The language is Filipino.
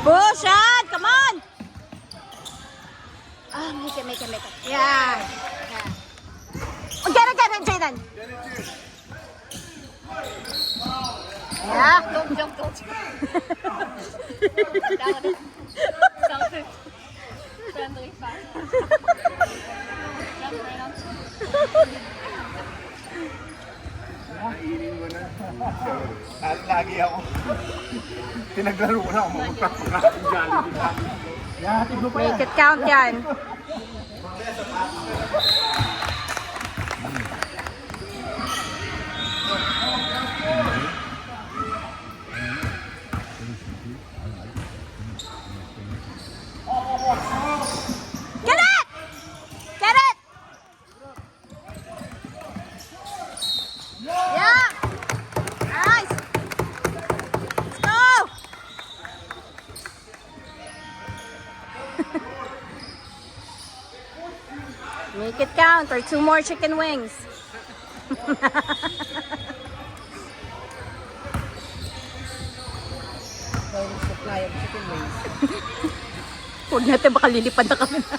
Push it! Come on! Ah, make it. Yeah. Oh, get it, Jaden. Yeah. Don't jump. That one is self-friendly fast. Jump right on. At lagi ako. Pinaglaro ko na ako. Magpapakasin Jollibee ka. Yahatid mo pa yan. Make it count yan. Get it! Get it! Yeah! Nice! Let's go! Make it count or 2 more chicken wings. Supply of chicken wings. Huwag natin, baka lilipad na kami na.